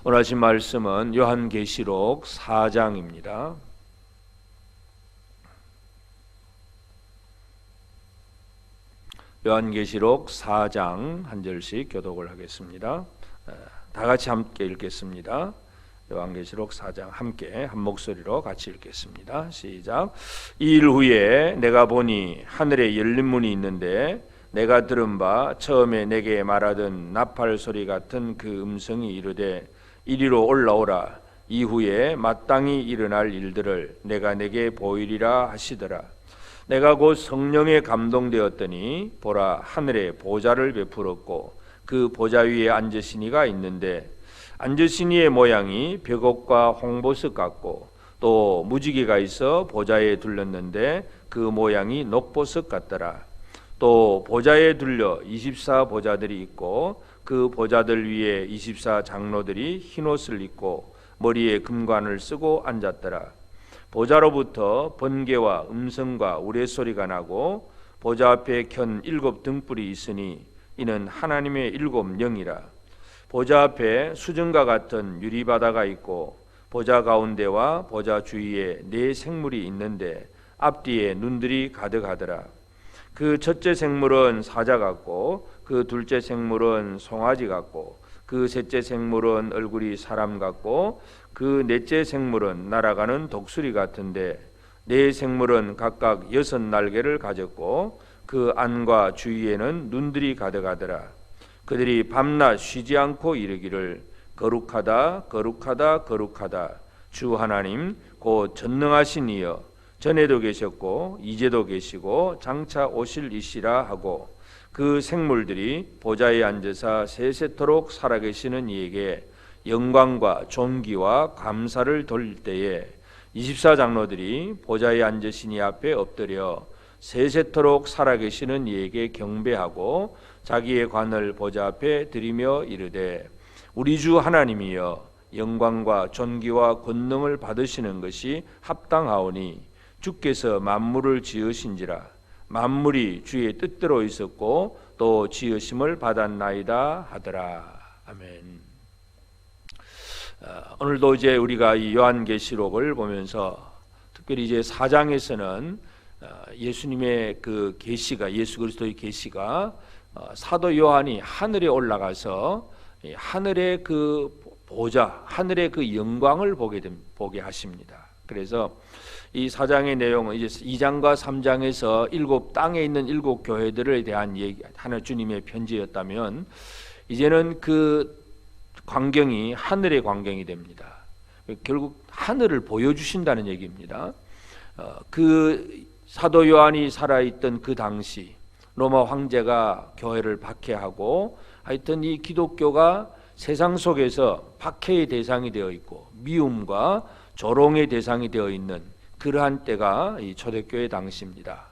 오늘 하신 말씀은 요한계시록 4장입니다. 요한계시록 4장 한 절씩 교독을 하겠습니다. 다 같이 함께 읽겠습니다. 요한계시록 4장 함께 한 목소리로 같이 읽겠습니다. 시작. 이 일 후에 내가 보니 하늘에 열린 문이 있는데 내가 들은 바 처음에 내게 말하던 나팔 소리 같은 그 음성이 이르되 이리로 올라오라. 이후에 마땅히 일어날 일들을 내가 내게 보이리라 하시더라. 내가 곧 성령에 감동되었더니 보라, 하늘에 보좌를 베풀었고 그 보좌 위에 앉으신 이가 있는데 앉으신 이의 모양이 벽옥과 홍보석 같고 또 무지개가 있어 보좌에 둘렀는데 그 모양이 녹보석 같더라. 또 보좌에 둘려 24보좌들이 있고 그 보좌들 위에 24장로들이 흰옷을 입고 머리에 금관을 쓰고 앉았더라. 보좌로부터 번개와 음성과 우레소리가 나고 보좌 앞에 켠 7 등불이 있으니 이는 하나님의 7 영이라. 보좌 앞에 수정과 같은 유리바다가 있고 보좌 가운데와 보좌 주위에 4 생물이 있는데 앞뒤에 눈들이 가득하더라. 그 첫째 생물은 사자 같고 그 둘째 생물은 송아지 같고 그 셋째 생물은 얼굴이 사람 같고 그 넷째 생물은 날아가는 독수리 같은데 4 생물은 각각 6 날개를 가졌고 그 안과 주위에는 눈들이 가득하더라. 그들이 밤낮 쉬지 않고 이르기를 거룩하다 거룩하다 거룩하다 주 하나님 곧 전능하신 이여 전에도 계셨고 이제도 계시고 장차 오실 이시라 하고 그 생물들이 보좌에 앉으사 세세토록 살아계시는 이에게 영광과 존귀와 감사를 돌릴 때에 24장로들이 보좌에 앉으신 이 앞에 엎드려 세세토록 살아계시는 이에게 경배하고 자기의 관을 보좌 앞에 드리며 이르되 우리 주 하나님이여 영광과 존귀와 권능을 받으시는 것이 합당하오니 주께서 만물을 지으신지라. 만물이 주의 뜻대로 있었고 또 지으심을 받았나이다 하더라. 아멘. 오늘도 이제 우리가 이 요한계시록을 보면서 특별히 이제 4장에서는 예수님의 그 계시가, 예수 그리스도의 계시가 사도 요한이 하늘에 올라가서 하늘의 그 보좌, 하늘의 그 영광을 보게 하십니다. 그래서 이 4장의 내용은 이제 2장과 3장에서 땅에 있는 7 교회들에 대한 얘기, 하나님 주님의 편지였다면 이제는 그 광경이 하늘의 광경이 됩니다. 결국 하늘을 보여주신다는 얘기입니다. 그 사도 요한이 살아있던 그 당시 로마 황제가 교회를 박해하고 하여튼 이 기독교가 세상 속에서 박해의 대상이 되어 있고 미움과 조롱의 대상이 되어 있는 그러한 때가 이 초대교회 당시입니다.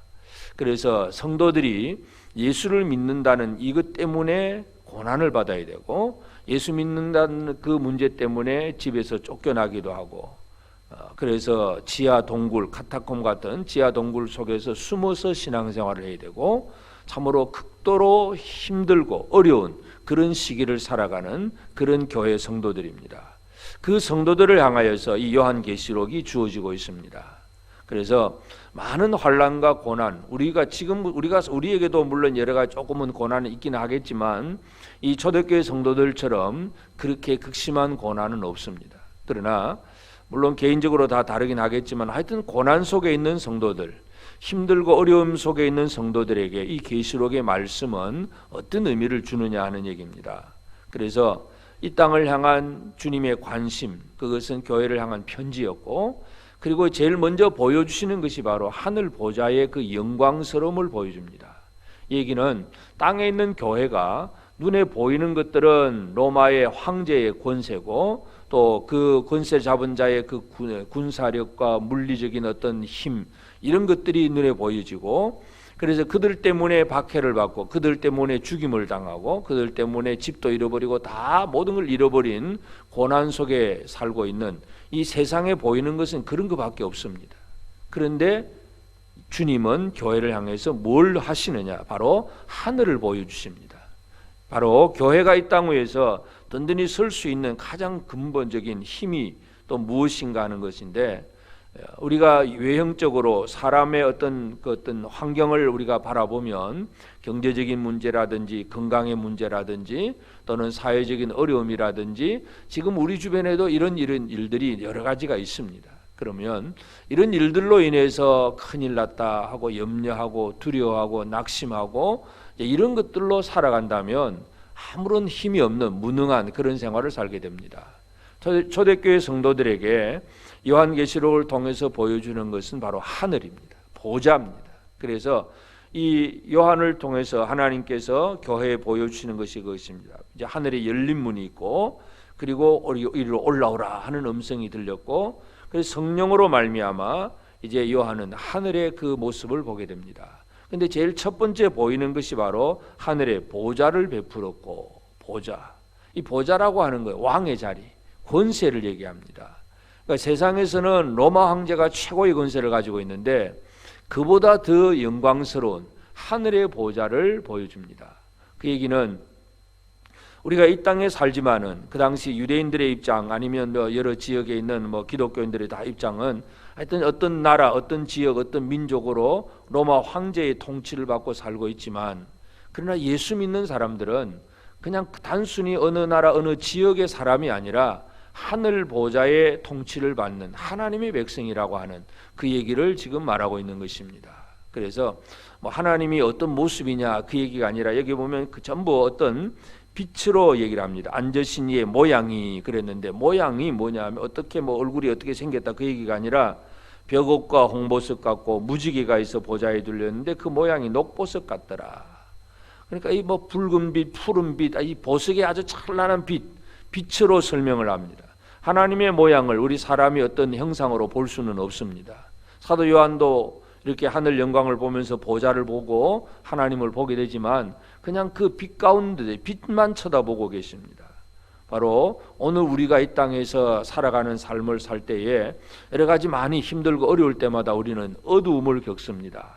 그래서 성도들이 예수를 믿는다는 이것 때문에 고난을 받아야 되고 예수 믿는다는 그 문제 때문에 집에서 쫓겨나기도 하고 그래서 지하 동굴, 카타콤 같은 지하 동굴 속에서 숨어서 신앙생활을 해야 되고 참으로 극도로 힘들고 어려운 그런 시기를 살아가는 그런 교회 성도들입니다. 그 성도들을 향하여서 이 요한계시록이 주어지고 있습니다. 그래서 많은 환난과 고난, 우리에게도 물론 여러 가지 조금은 고난이 있긴 하겠지만 이 초대교회 성도들처럼 그렇게 극심한 고난은 없습니다. 그러나 물론 개인적으로 다 다르긴 하겠지만 하여튼 고난 속에 있는 성도들, 힘들고 어려움 속에 있는 성도들에게 이 계시록의 말씀은 어떤 의미를 주느냐 하는 얘기입니다. 그래서 이 땅을 향한 주님의 관심, 그것은 교회를 향한 편지였고 그리고 제일 먼저 보여주시는 것이 바로 하늘 보좌의 그 영광스러움을 보여줍니다. 이 얘기는 땅에 있는 교회가 눈에 보이는 것들은 로마의 황제의 권세고 또 그 권세 잡은 자의 그 군사력과 물리적인 어떤 힘 이런 것들이 눈에 보여지고 그래서 그들 때문에 박해를 받고 그들 때문에 죽임을 당하고 그들 때문에 집도 잃어버리고 다 모든 걸 잃어버린 고난 속에 살고 있는 이 세상에 보이는 것은 그런 것밖에 없습니다. 그런데 주님은 교회를 향해서 뭘 하시느냐? 바로 하늘을 보여주십니다. 바로 교회가 이 땅 위에서 든든히 설 수 있는 가장 근본적인 힘이 또 무엇인가 하는 것인데, 우리가 외형적으로 사람의 어떤 환경을 우리가 바라보면 경제적인 문제라든지 건강의 문제라든지 또는 사회적인 어려움이라든지 지금 우리 주변에도 이런 일들이 여러 가지가 있습니다. 그러면 이런 일들로 인해서 큰일 났다 하고 염려하고 두려워하고 낙심하고 이런 것들로 살아간다면 아무런 힘이 없는 무능한 그런 생활을 살게 됩니다. 초대교회 성도들에게 요한계시록을 통해서 보여주는 것은 바로 하늘입니다. 보좌입니다. 그래서 이 요한을 통해서 하나님께서 교회에 보여주시는 것이 그것입니다. 이제 하늘에 열린 문이 있고, 그리고 이리로 올라오라 하는 음성이 들렸고, 그래서 성령으로 말미암아 이제 요한은 하늘의 그 모습을 보게 됩니다. 근데 제일 첫 번째 보이는 것이 바로 하늘의 보좌를 베풀었고, 보좌. 이 보좌라고 하는 거예요. 왕의 자리, 권세를 얘기합니다. 그러니까 세상에서는 로마 황제가 최고의 권세를 가지고 있는데 그보다 더 영광스러운 하늘의 보좌를 보여줍니다. 그 얘기는 우리가 이 땅에 살지만은 그 당시 유대인들의 입장 아니면 여러 지역에 있는 기독교인들의 다 입장은 하여튼 어떤 나라, 어떤 지역, 어떤 민족으로 로마 황제의 통치를 받고 살고 있지만, 그러나 예수 믿는 사람들은 그냥 단순히 어느 나라, 어느 지역의 사람이 아니라 하늘 보좌의 통치를 받는 하나님의 백성이라고 하는 그 얘기를 지금 말하고 있는 것입니다. 그래서 하나님이 어떤 모습이냐 그 얘기가 아니라 여기 보면 그 전부 어떤 빛으로 얘기를 합니다. 앉으신 이의 모양이 그랬는데, 모양이 뭐냐 하면 어떻게 얼굴이 어떻게 생겼다 그 얘기가 아니라 벽옥과 홍보석 같고 무지개가 있어 보좌에 둘렸는데 그 모양이 녹보석 같더라. 그러니까 이 붉은 빛, 푸른 빛, 이 보석의 아주 찬란한 빛으로 설명을 합니다. 하나님의 모양을 우리 사람이 어떤 형상으로 볼 수는 없습니다. 사도 요한도 이렇게 하늘 영광을 보면서 보좌를 보고 하나님을 보게 되지만 그냥 그 빛 가운데 빛만 쳐다보고 계십니다. 바로 오늘 우리가 이 땅에서 살아가는 삶을 살 때에 여러 가지 많이 힘들고 어려울 때마다 우리는 어두움을 겪습니다.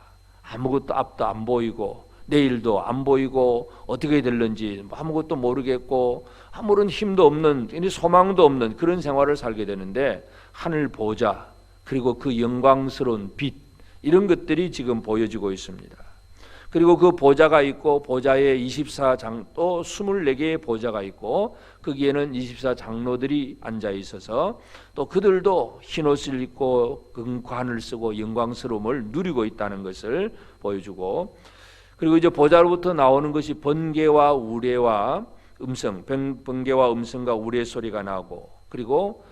아무것도 앞도 안 보이고 내일도 안 보이고 어떻게 될는지 아무것도 모르겠고 아무런 힘도 없는, 소망도 없는 그런 생활을 살게 되는데, 하늘 보좌 그리고 그 영광스러운 빛, 이런 것들이 지금 보여지고 있습니다. 그리고 그 보좌가 있고 보좌에 24장 또 24개의 보좌가 있고 거기에는 24장로들이 앉아 있어서 또 그들도 흰옷을 입고 금관을 쓰고 영광스러움을 누리고 있다는 것을 보여주고, 그리고 이제 보좌로부터 나오는 것이 번개와 우레와 음성, 번개와 음성과 우레 소리가 나고, 그리고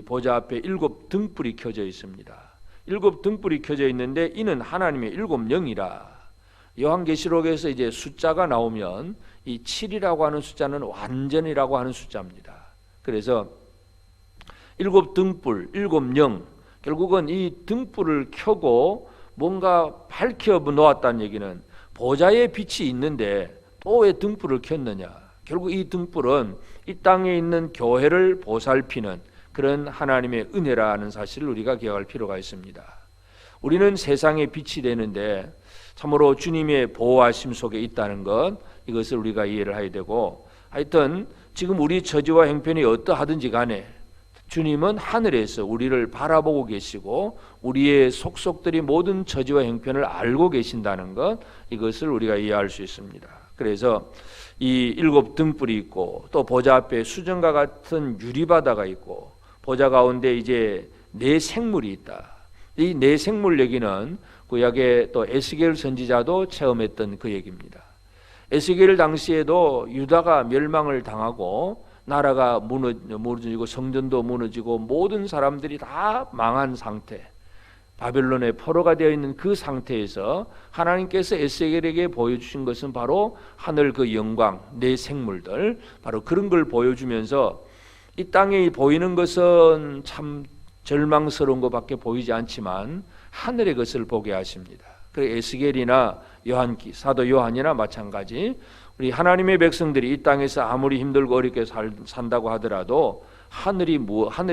보좌 앞에 7 등불이 켜져 있습니다. 7 등불이 켜져 있는데 이는 하나님의 7 영이라. 요한계시록에서 이제 숫자가 나오면 이 7이라고 하는 숫자는 완전이라고 하는 숫자입니다. 그래서 7 등불, 7 영, 결국은 이 등불을 켜고 뭔가 밝혀 놓았다는 얘기는 보좌에 빛이 있는데 또 왜 등불을 켰느냐? 결국 이 등불은 이 땅에 있는 교회를 보살피는 그런 하나님의 은혜라는 사실을 우리가 기억할 필요가 있습니다. 우리는 세상의 빛이 되는데 참으로 주님의 보호하심 속에 있다는 것, 이것을 우리가 이해를 해야 되고, 하여튼 지금 우리 처지와 형편이 어떠하든지 간에 주님은 하늘에서 우리를 바라보고 계시고 우리의 속속들이 모든 처지와 형편을 알고 계신다는 것, 이것을 우리가 이해할 수 있습니다. 그래서 이 7 등불이 있고 또 보좌 앞에 수정과 같은 유리바다가 있고 보좌 가운데 이제 4 생물이 있다. 이 4 생물 얘기는 구약의 또 에스겔 선지자도 체험했던 그 얘기입니다. 에스겔 당시에도 유다가 멸망을 당하고 나라가 무너지고 성전도 무너지고 모든 사람들이 다 망한 상태, 바벨론의 포로가 되어 있는 그 상태에서 하나님께서 에스겔에게 보여주신 것은 바로 하늘 그 영광, 4 생물들, 바로 그런 걸 보여주면서 이 땅에 보이는 것은 참 절망스러운 것밖에 보이지 않지만 하늘의 것을 보게 하십니다. 그래서 에스겔이나 사도 요한이나 마찬가지, 우리 하나님의 백성들이 이 땅에서 아무리 힘들고 어렵게 산다고 하더라도 하늘에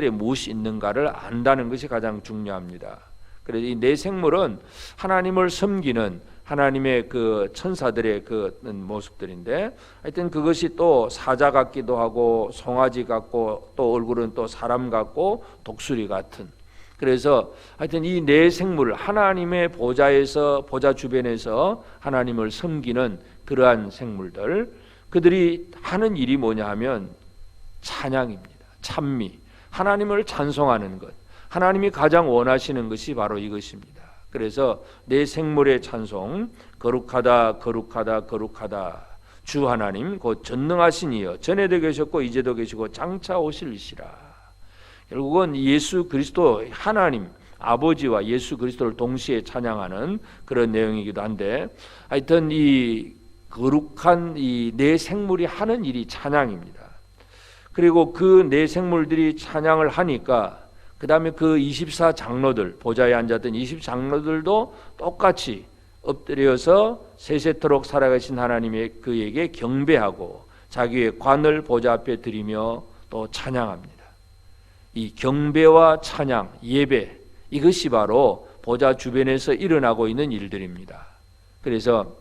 무엇이 있는가를 안다는 것이 가장 중요합니다. 그래서 이 4 생물은 하나님을 섬기는 하나님의 그 천사들의 그 모습들인데, 하여튼 그것이 또 사자 같기도 하고 송아지 같고 또 얼굴은 또 사람 같고 독수리 같은, 그래서 하여튼 이 네 생물, 하나님의 보좌에서, 보좌 주변에서 하나님을 섬기는 그러한 생물들, 그들이 하는 일이 뭐냐 하면 찬양입니다. 찬미, 하나님을 찬송하는 것, 하나님이 가장 원하시는 것이 바로 이것입니다. 그래서 네 생물의 찬송, 거룩하다 거룩하다 거룩하다 주 하나님 곧 전능하신 이여, 전에도 계셨고 이제도 계시고 장차 오실이시라. 결국은 예수 그리스도, 하나님 아버지와 예수 그리스도를 동시에 찬양하는 그런 내용이기도 한데, 하여튼 이 거룩한 이 네 생물이 하는 일이 찬양입니다. 그리고 그 네 생물들이 찬양을 하니까 그 다음에 그 24장로들, 보좌에 앉았던 20장로들도 똑같이 엎드려서 세세토록 살아가신 하나님의 그에게 경배하고 자기의 관을 보좌 앞에 드리며 또 찬양합니다. 이 경배와 찬양, 예배, 이것이 바로 보좌 주변에서 일어나고 있는 일들입니다. 그래서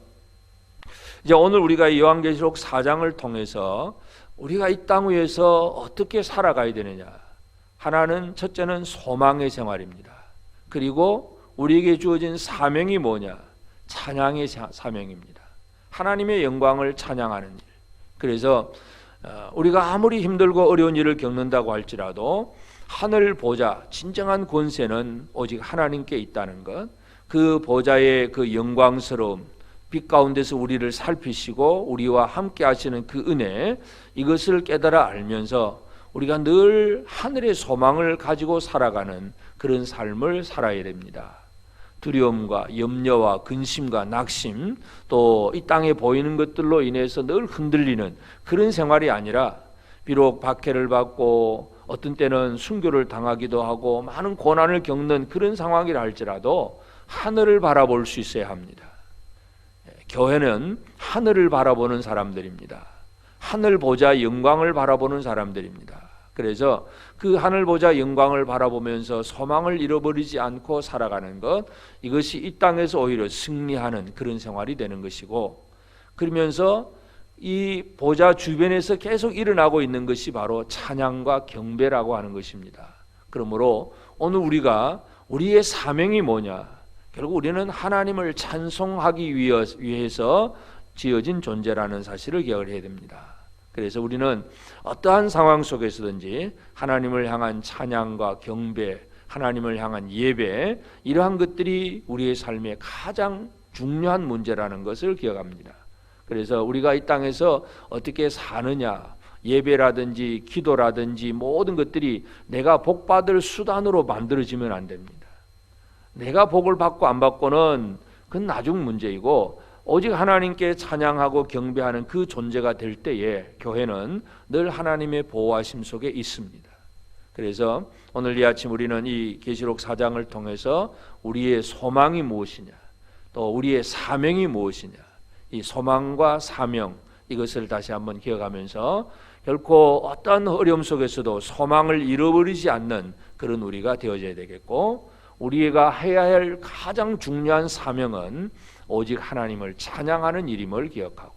이제 오늘 우리가 이 요한계시록 4장을 통해서 우리가 이 땅 위에서 어떻게 살아가야 되느냐, 하나는 첫째는 소망의 생활입니다. 그리고 우리에게 주어진 사명이 뭐냐, 찬양의 사명입니다. 하나님의 영광을 찬양하는 일. 그래서 우리가 아무리 힘들고 어려운 일을 겪는다고 할지라도 하늘 보좌, 진정한 권세는 오직 하나님께 있다는 것, 그 보좌의 그 영광스러움, 빛 가운데서 우리를 살피시고 우리와 함께 하시는 그 은혜, 이것을 깨달아 알면서 우리가 늘 하늘의 소망을 가지고 살아가는 그런 삶을 살아야 됩니다. 두려움과 염려와 근심과 낙심, 또 이 땅에 보이는 것들로 인해서 늘 흔들리는 그런 생활이 아니라, 비록 박해를 받고 어떤 때는 순교를 당하기도 하고 많은 고난을 겪는 그런 상황이라 할지라도 하늘을 바라볼 수 있어야 합니다. 교회는 하늘을 바라보는 사람들입니다. 하늘 보좌 영광을 바라보는 사람들입니다. 그래서 그 하늘 보좌 영광을 바라보면서 소망을 잃어버리지 않고 살아가는 것, 이것이 이 땅에서 오히려 승리하는 그런 생활이 되는 것이고, 그러면서 이 보좌 주변에서 계속 일어나고 있는 것이 바로 찬양과 경배라고 하는 것입니다. 그러므로 오늘 우리가 우리의 사명이 뭐냐, 결국 우리는 하나님을 찬송하기 위해서 지어진 존재라는 사실을 기억을 해야 됩니다. 그래서 우리는 어떠한 상황 속에서든지 하나님을 향한 찬양과 경배, 하나님을 향한 예배, 이러한 것들이 우리의 삶의 가장 중요한 문제라는 것을 기억합니다. 그래서 우리가 이 땅에서 어떻게 사느냐, 예배라든지 기도라든지 모든 것들이 내가 복받을 수단으로 만들어지면 안 됩니다. 내가 복을 받고 안 받고는 그건 나중 문제이고, 오직 하나님께 찬양하고 경배하는 그 존재가 될 때에 교회는 늘 하나님의 보호하심 속에 있습니다. 그래서 오늘 이 아침 우리는 이 계시록 4장을 통해서 우리의 소망이 무엇이냐, 또 우리의 사명이 무엇이냐, 이 소망과 사명, 이것을 다시 한번 기억하면서 결코 어떤 어려움 속에서도 소망을 잃어버리지 않는 그런 우리가 되어져야 되겠고, 우리가 해야 할 가장 중요한 사명은 오직 하나님을 찬양하는 일임을 기억하고,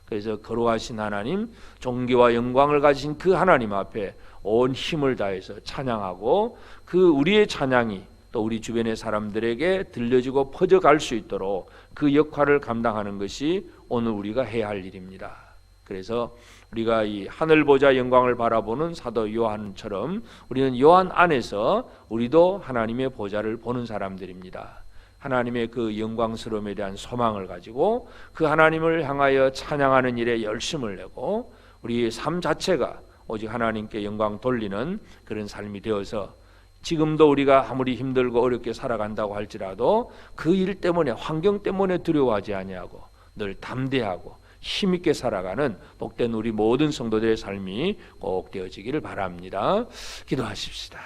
그래서 거룩하신 하나님, 존귀와 영광을 가지신 그 하나님 앞에 온 힘을 다해서 찬양하고, 그 우리의 찬양이 또 우리 주변의 사람들에게 들려지고 퍼져갈 수 있도록 그 역할을 감당하는 것이 오늘 우리가 해야 할 일입니다. 그래서 우리가 이 하늘 보좌 영광을 바라보는 사도 요한처럼 우리는 요한 안에서 우리도 하나님의 보좌를 보는 사람들입니다. 하나님의 그 영광스러움에 대한 소망을 가지고 그 하나님을 향하여 찬양하는 일에 열심을 내고, 우리의 삶 자체가 오직 하나님께 영광 돌리는 그런 삶이 되어서, 지금도 우리가 아무리 힘들고 어렵게 살아간다고 할지라도 그 일 때문에, 환경 때문에 두려워하지 아니하고 늘 담대하고 힘있게 살아가는 복된 우리 모든 성도들의 삶이 꼭 되어지기를 바랍니다. 기도하십시다.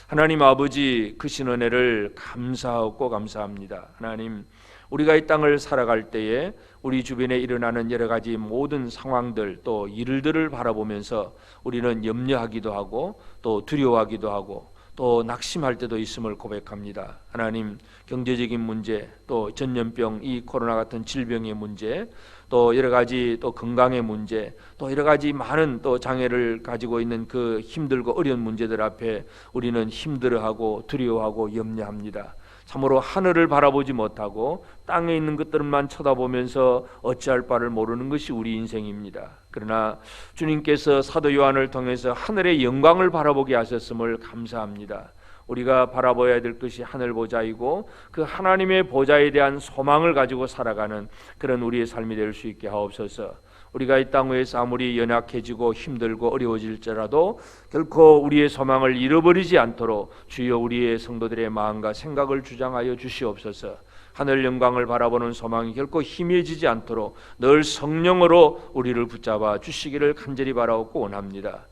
하나님 아버지, 크신 은혜를 감사하고 감사합니다. 하나님, 우리가 이 땅을 살아갈 때에 우리 주변에 일어나는 여러 가지 모든 상황들, 또 일들을 바라보면서 우리는 염려하기도 하고 또 두려워하기도 하고 또 낙심할 때도 있음을 고백합니다. 하나님, 경제적인 문제, 또 전염병, 이 코로나 같은 질병의 문제, 또 여러 가지 또 건강의 문제, 또 여러 가지 많은 또 장애를 가지고 있는 그 힘들고 어려운 문제들 앞에 우리는 힘들어하고 두려워하고 염려합니다. 참으로 하늘을 바라보지 못하고 땅에 있는 것들만 쳐다보면서 어찌할 바를 모르는 것이 우리 인생입니다. 그러나 주님께서 사도 요한을 통해서 하늘의 영광을 바라보게 하셨음을 감사합니다. 우리가 바라봐야 될 것이 하늘 보좌이고 그 하나님의 보좌에 대한 소망을 가지고 살아가는 그런 우리의 삶이 될 수 있게 하옵소서. 우리가 이 땅 위에서 아무리 연약해지고 힘들고 어려워질지라도 결코 우리의 소망을 잃어버리지 않도록 주여 우리의 성도들의 마음과 생각을 주장하여 주시옵소서. 하늘 영광을 바라보는 소망이 결코 희미해지지 않도록 늘 성령으로 우리를 붙잡아 주시기를 간절히 바라옵고 원합니다.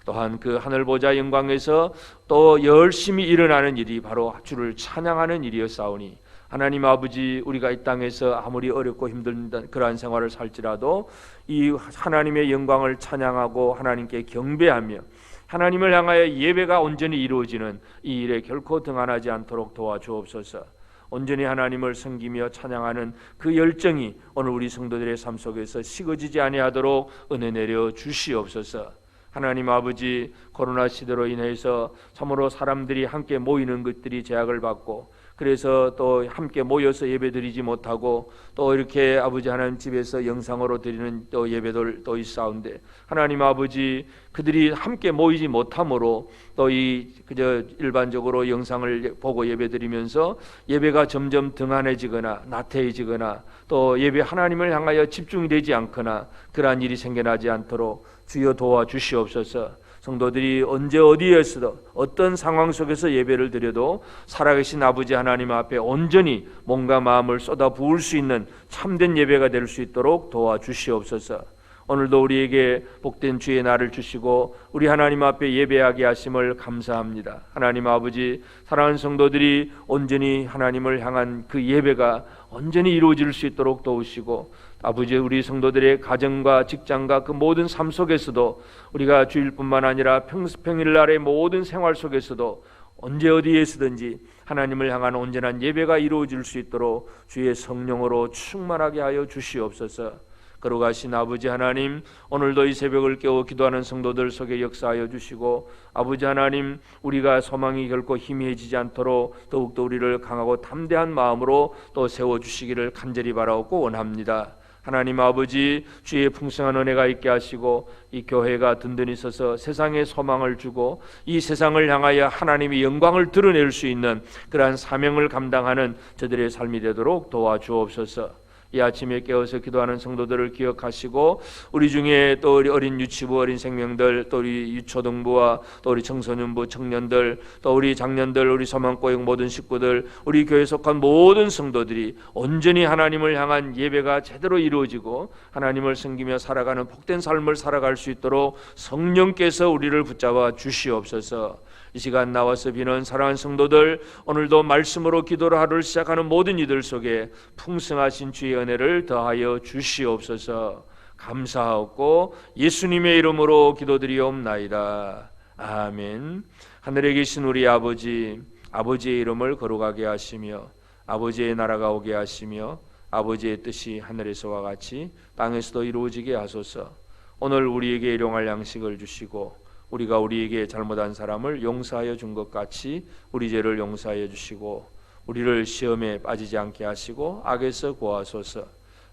또한 그 하늘 보좌 영광에서 또 열심히 일어나는 일이 바로 주를 찬양하는 일이었사오니 하나님 아버지, 우리가 이 땅에서 아무리 어렵고 힘든 그러한 생활을 살지라도 이 하나님의 영광을 찬양하고 하나님께 경배하며 하나님을 향하여 예배가 온전히 이루어지는 이 일에 결코 등한하지 않도록 도와주옵소서. 온전히 하나님을 섬기며 찬양하는 그 열정이 오늘 우리 성도들의 삶 속에서 식어지지 아니하도록 은혜 내려 주시옵소서. 하나님 아버지, 코로나 시대로 인해서 참으로 사람들이 함께 모이는 것들이 제약을 받고 그래서 또 함께 모여서 예배드리지 못하고 또 이렇게 아버지 하나님 집에서 영상으로 드리는 또 예배들 또 있사온데 하나님 아버지, 그들이 함께 모이지 못함으로 또 이 그저 일반적으로 영상을 보고 예배드리면서 예배가 점점 등한해지거나 나태해지거나 또 예배 하나님을 향하여 집중이 되지 않거나 그러한 일이 생겨나지 않도록 주여 도와주시옵소서. 성도들이 언제 어디에서도 어떤 상황 속에서 예배를 드려도 살아계신 아버지 하나님 앞에 온전히 몸과 마음을 쏟아 부을 수 있는 참된 예배가 될 수 있도록 도와주시옵소서. 오늘도 우리에게 복된 주의 날을 주시고 우리 하나님 앞에 예배하게 하심을 감사합니다. 하나님 아버지, 사랑하는 성도들이 온전히 하나님을 향한 그 예배가 온전히 이루어질 수 있도록 도우시고 아버지, 우리 성도들의 가정과 직장과 그 모든 삶 속에서도 우리가 주일뿐만 아니라 평일날의 모든 생활 속에서도 언제 어디에서든지 하나님을 향한 온전한 예배가 이루어질 수 있도록 주의 성령으로 충만하게 하여 주시옵소서. 걸어가신 아버지 하나님, 오늘도 이 새벽을 깨워 기도하는 성도들 속에 역사하여 주시고 아버지 하나님, 우리가 소망이 결코 희미해지지 않도록 더욱더 우리를 강하고 담대한 마음으로 또 세워주시기를 간절히 바라옵고 원합니다. 하나님 아버지, 주의 풍성한 은혜가 있게 하시고 이 교회가 든든히 서서 세상에 소망을 주고 이 세상을 향하여 하나님의 영광을 드러낼 수 있는 그러한 사명을 감당하는 저들의 삶이 되도록 도와주옵소서. 이 아침에 깨어서 기도하는 성도들을 기억하시고 우리 중에 또 우리 어린 유치부 어린 생명들, 또 우리 유초등부와 또 우리 청소년부 청년들, 또 우리 장년들, 우리 소망고역 모든 식구들, 우리 교회에 속한 모든 성도들이 온전히 하나님을 향한 예배가 제대로 이루어지고 하나님을 섬기며 살아가는 복된 삶을 살아갈 수 있도록 성령께서 우리를 붙잡아 주시옵소서. 이 시간 나와서 비는 사랑하는 성도들, 오늘도 말씀으로 기도로 하루를 시작하는 모든 이들 속에 풍성하신 주의 은혜를 더하여 주시옵소서. 감사하고 예수님의 이름으로 기도드리옵나이다. 아멘. 하늘에 계신 우리 아버지, 아버지의 이름을 거룩하게 하시며 아버지의 나라가 오게 하시며 아버지의 뜻이 하늘에서와 같이 땅에서도 이루어지게 하소서. 오늘 우리에게 일용할 양식을 주시고 우리가 우리에게 잘못한 사람을 용서하여 준 것 같이 우리 죄를 용서하여 주시고 우리를 시험에 빠지지 않게 하시고 악에서 구하소서.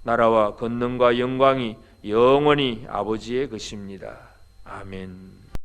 나라와 권능과 영광이 영원히 아버지의 것입니다. 아멘.